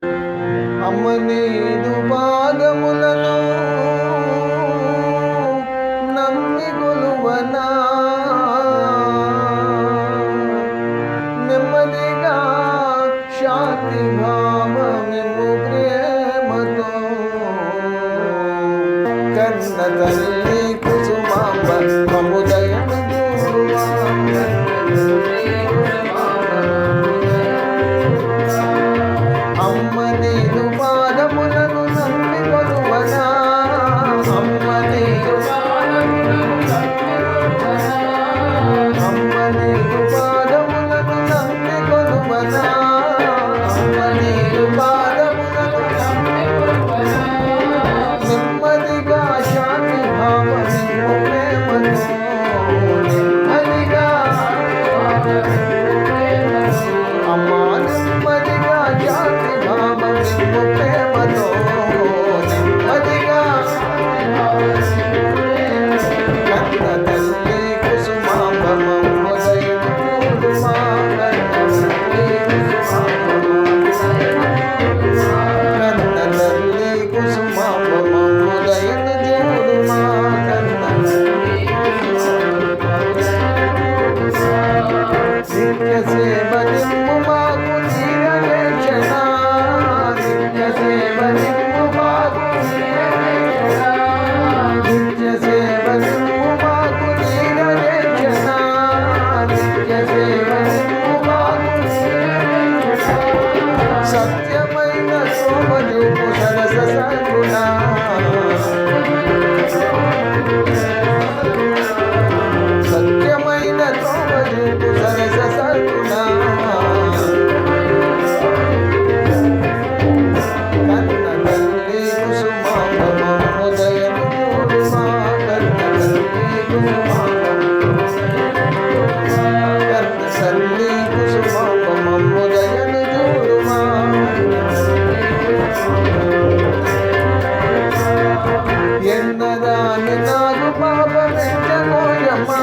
అమ్మ నీదు పాదములను నమ్మి కొలువనా నెమ్మదిగా శాంతి భావమిము ప్రేమతో కన్న తల్లి కుసుమాంబ మముదయను అమ్మ నీదు పాదములను నమ్మి కొలువనా అమ్మ నీదు పాదములను నమ్మి కొలువనా అమ్మ నీదు పాదములను నెమ్మదిగా శాంతి భావమిము ప్రేమతో నెమ్మదిగా అమ్మా నెమ్మదిగా శాంతి భావమిము ప్రేమతో నెమ్మదిగా కన్న తల్లి కుసుమాంబ మమ్ముదయను చూడుమా కన్న తల్లి కుసుమాంబ మమ్ముదయను చూడుమా నిత్య సేవ నిమ్ము మాకు తీరవేక్షణ నిత్య సేవ నిమ్ము మాకు నిత్య సేవ నిమ్ము మాకు తీరవేక్షణ నిత్య సేవ నిమ్ము మాకు సత్యమైన శోభజూపు సరస సద్గుణ సత్యమైన శోభజూపు సరస సద్గుణ కన్న తల్లి కుసుమాంబ మమ్ముదయను చూడుమా కన్న తల్లి కుసుమాంబ మమ్ముదయను చూడుమా ఎన్నదాని నాగు పాప వెంచకోయమ్మా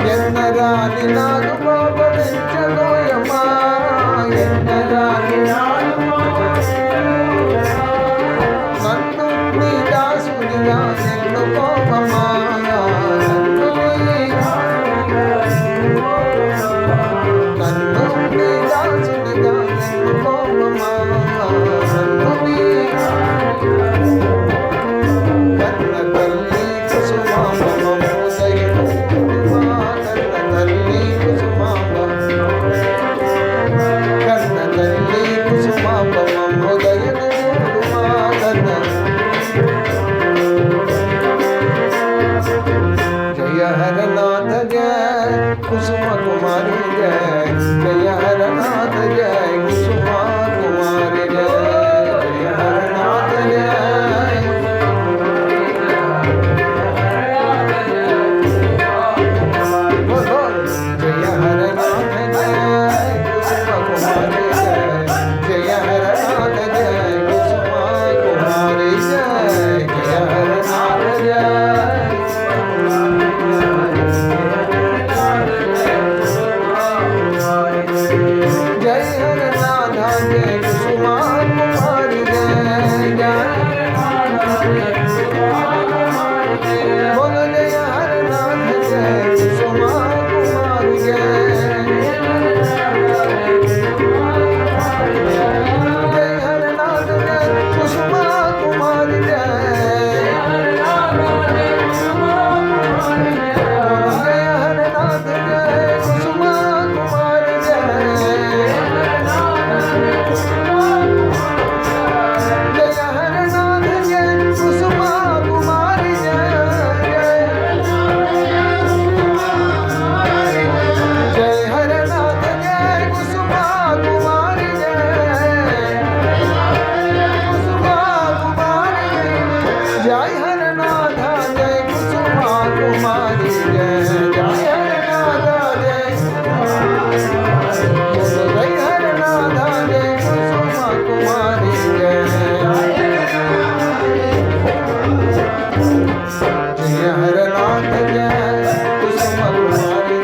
ఎన్నదాని నాగు పాప వెంచకోయమ్మా ఎన్నదాని నన్ను నీ దాసునిగా ఎన్నుకోమమ్మా నన్ను నీ దాసునిగా ఎన్నుకోమమ్మా నన్ను నీ కన్న తల్లి కుసుమాంబ మమ్ముదయను చూడుమా కన్న తల్లి కుసుమాంబ మమ్ముదయను చూడుమా జయ హరనాథ జయ కుసుమ కుమారి జయ జయ హరనాథ జయ కుసుమ కుమారి జయ జయ హరనాథ జయ జయ హరనాథ జయ కుసుమ కుమారి జయ జయ హరనాథ జయ కుసుమ కుమారి జయ జయ హరనాథ జయ जय हर राधा जय कुसुमा कुमारी जय बोल जय हर नाथ जय कुसुमा कुमारी जय जय हर नाथ जय कुसुमा कुमारी जय जय हर नाथ जय कुसुमा कुमारी जय जय हरनाथ जय कुसुमा कुमारी जय जय हरनाथ जय कुसुमा कुमारी जय कुसुमा कुमारी जय हरनाथ जय कुसुमा कुमारी जय जय हरनाथ जय हरनाथ जय कुसुमा कुमारी जय जय हरनाथ जय कुसुम कुमारी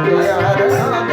जय हरनाथ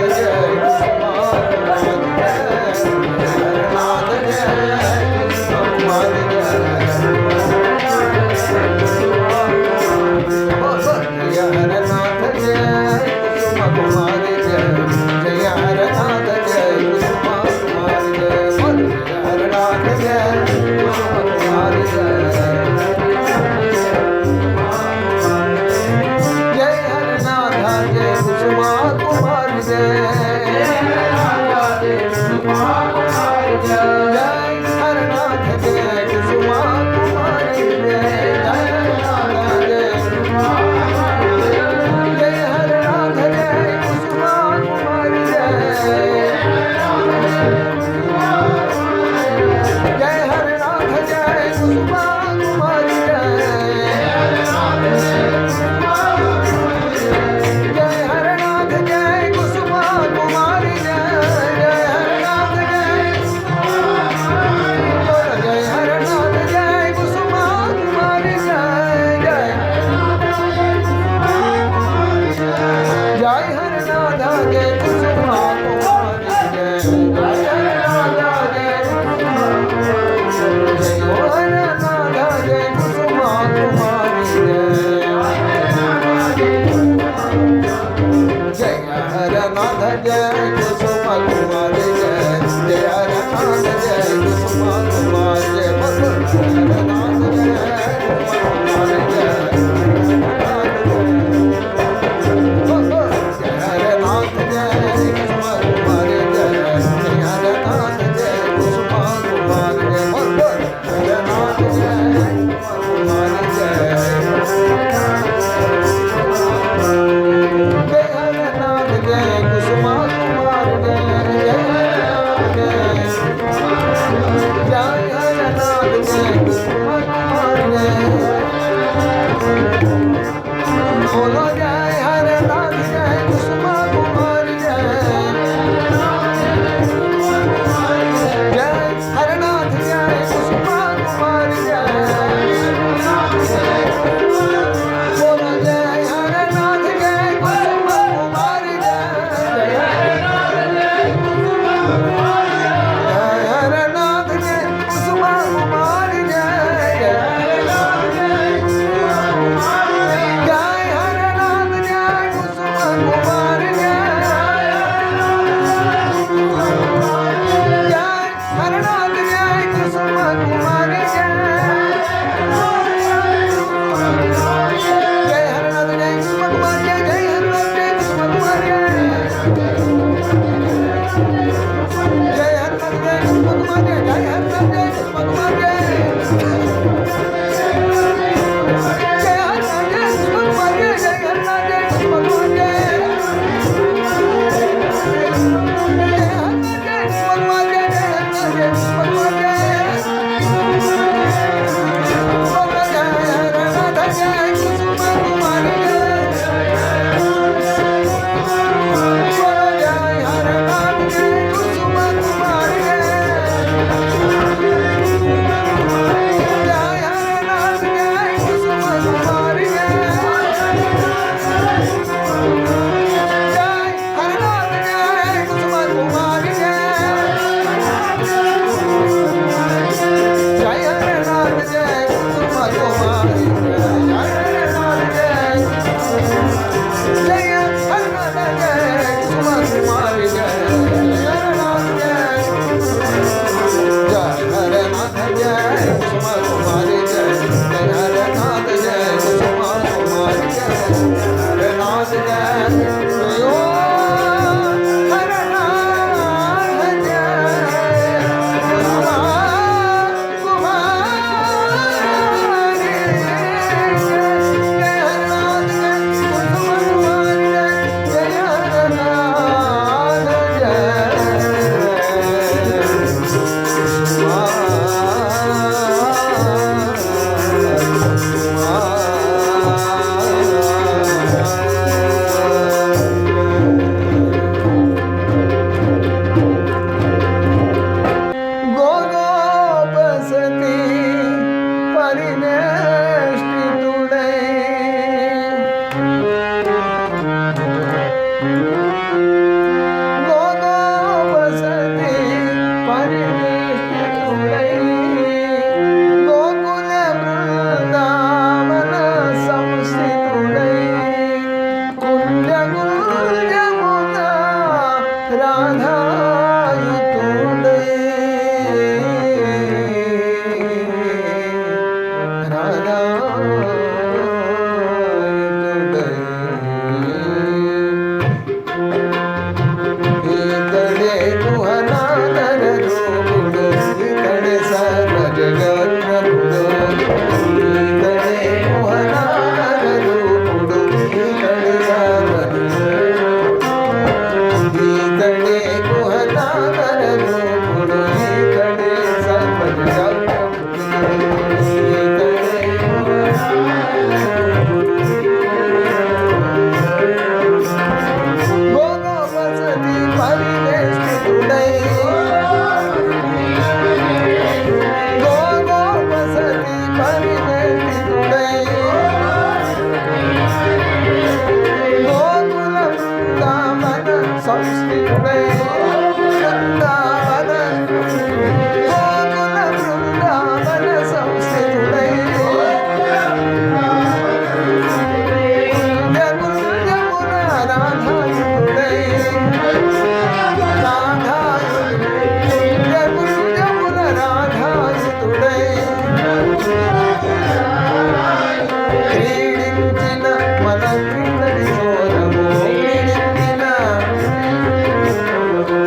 క్రీడించిన మన కృష్ణ కిశోరము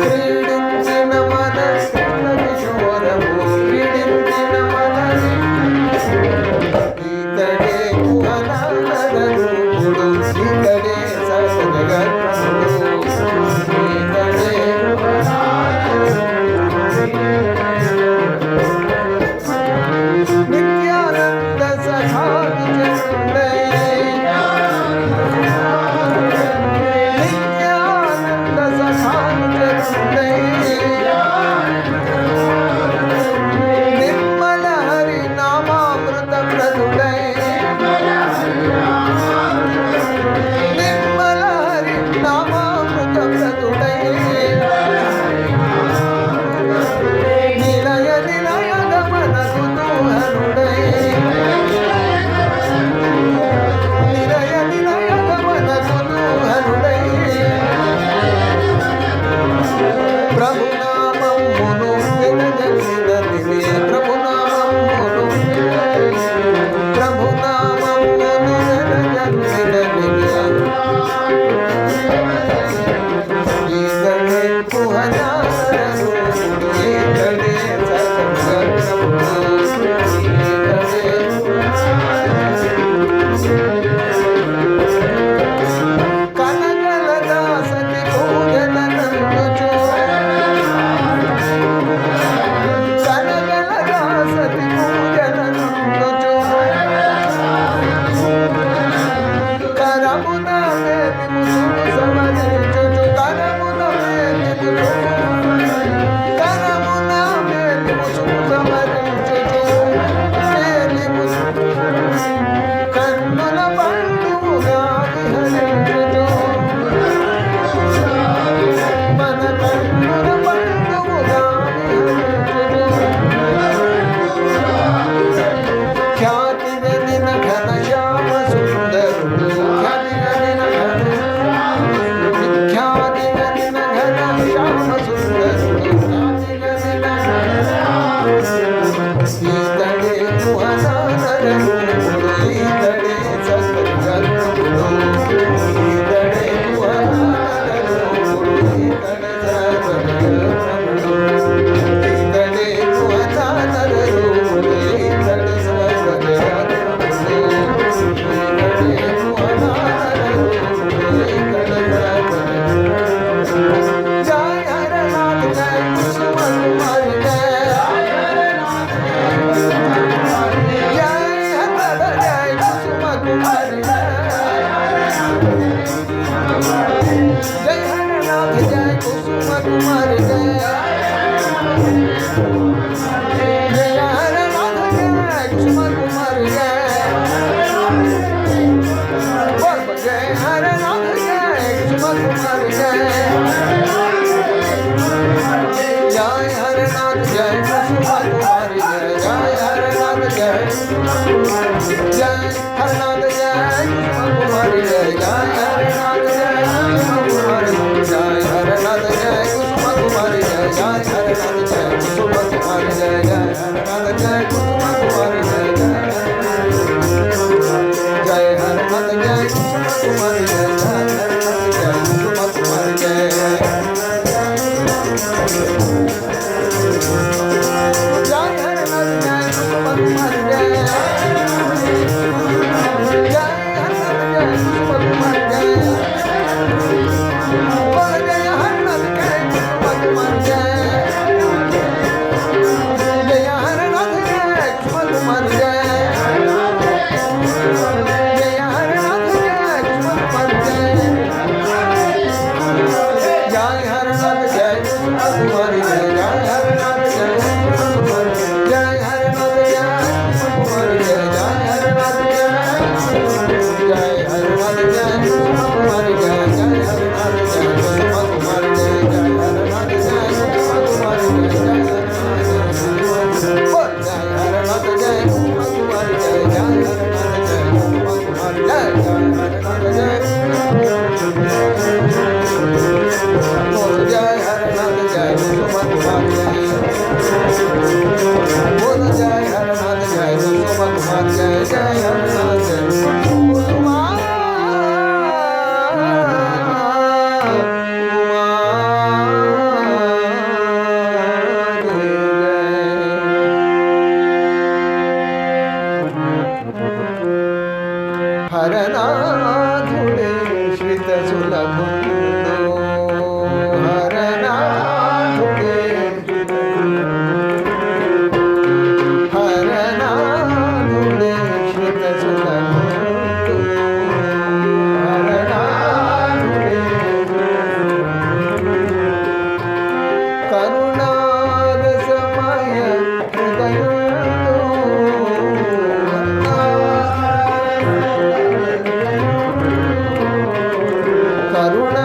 క్రీడించిన మన కృష్ణ కిశోరము క్రీడించిన మన ఇతడే కుహనారూపుడు ఇతడే సర్వజగత్ప్రభుడు ఇతడే నిత్యానంద సఖాని చందై నిత్యానంద సఖాని చందై నిర్మల హరి నామామృత ప్రదుడై నిర్మల హరి నామామృత ప్రదుడై నిలయ నిలయ గమన కుతూహలుడై నిలయ నిలయ గమన కుతూహలుడై ప్రభునామమును వినజనిదని ప్రభునామమును వినజనిదని ఈతడే కుహనారూపుడు ఈతడే సర్వజగత్ప్రభుడు ఈతడే కనకల దాసతి పూజల నందుచు కనకల దాసతి పూజల నందుచు కరమున మేలి ముసుగు సమరించుచు కరమున మేలి ముసుగు సమరించుచు మేలి ముసుగు కన్నుల పండుగా విహరించుచు మన కన్నుల పండుగా విహరించుచు ఖ్యాతి వెనిన ఘన శ్యామ సుందరుడు ఖ్యాతి వెనిన ఘన శ్యామ సుందరుడు ఈతడే కుహనారూపుడు ఈతడే సర్వజగత్ప్రభుడు ఈతడే కుహనారూపుడు ఈతడే సర్వజగత్ప్రభుడు ఈతడే కుహనారూపుడు ఈతడే సర్వజగత్ప్రభుడు ఈతడే కుహనారూపుడు ఈతడే సర్వజగత్ప్రభుడు జయ హరనాథ జయ కుసుమ కుమారి జయ జయ కుసుమ కుమారి జయ హరనాథ జయ కుసుమ కుమారి జయ జయ హరనాథ జయ కుసుమ కుమారి జయ జయ హరనాథ జయ కుసుమ కుమారి జయ जय हरनाथ जय कुसुम कुमारी जय जय हरनाथ जय हरनाथ जय कुसुम कुमारी जय जय हरनाथ जय कुसुम कुमारी जय हरनाथ जय कुसुम कुमारी जय जय हरनाथ जय कुसुम कुमारी जय जय हरनाथ जय कुसुम कुमारी जय जय हरनाथ जय कुसुम कुमारी जय जय हरनाथ जय कुसुम कुमारी जय जय हरनाथ जय कुसुम कुमारी जय जय हरनाथ जय कुसुम कुमारी जय हरनाथुडे श्रित सुलभुंदो हरनाथुडे हरनाथुडे श्रित सुलभुंदो हरनाथुडे करुणारसमय हृदयंदो करुण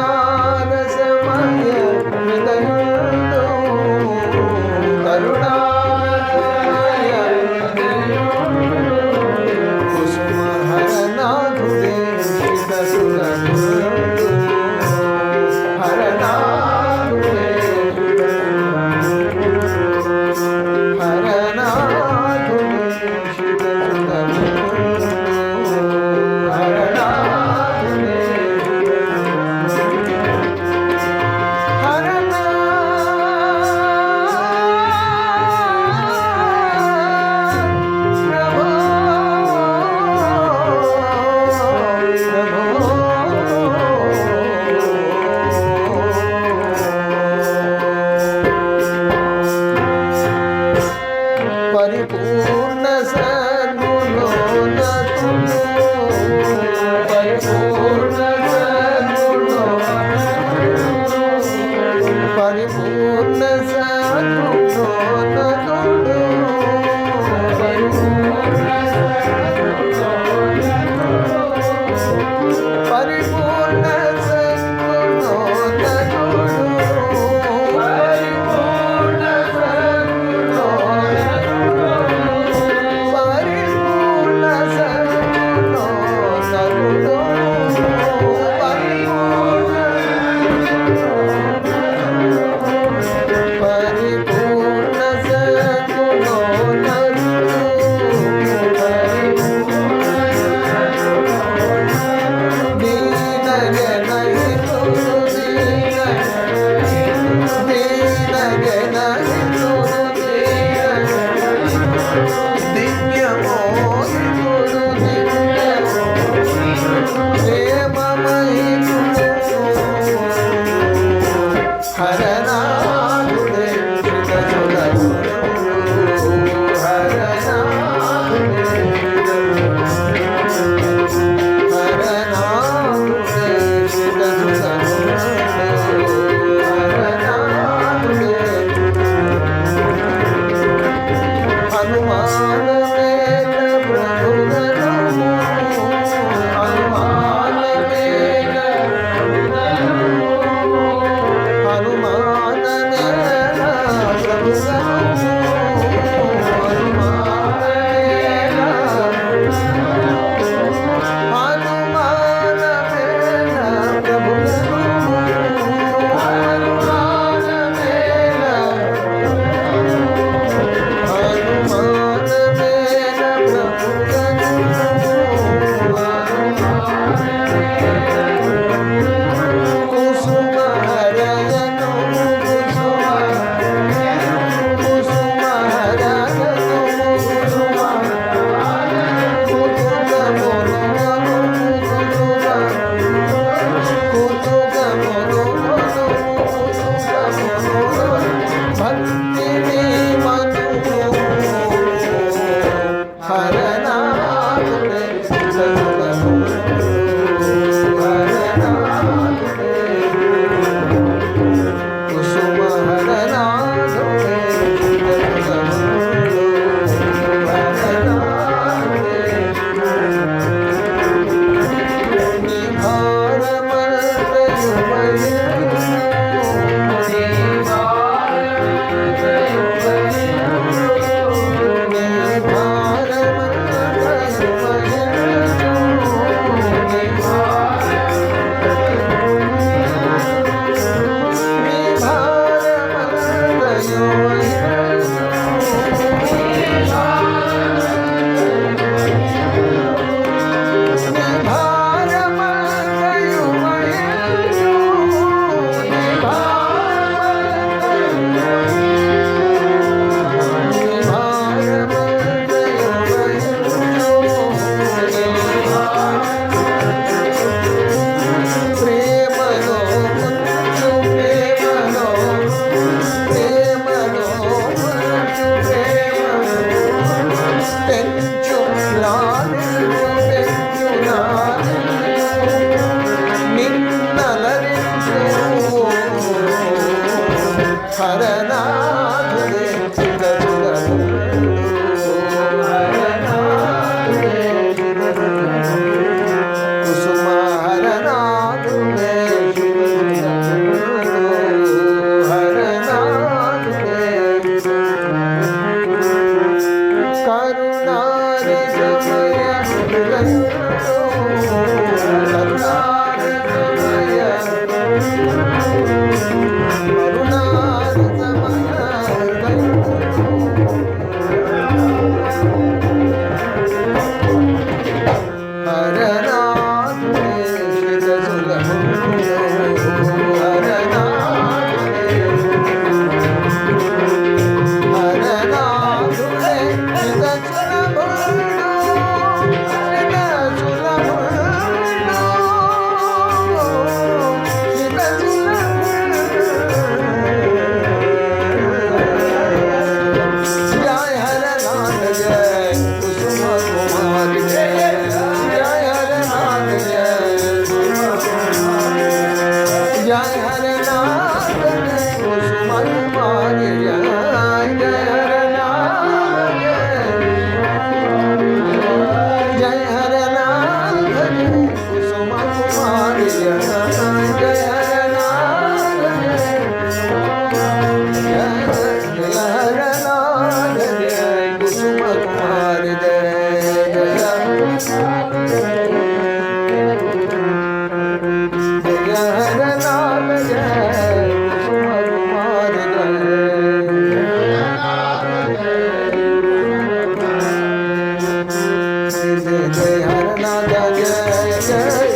जय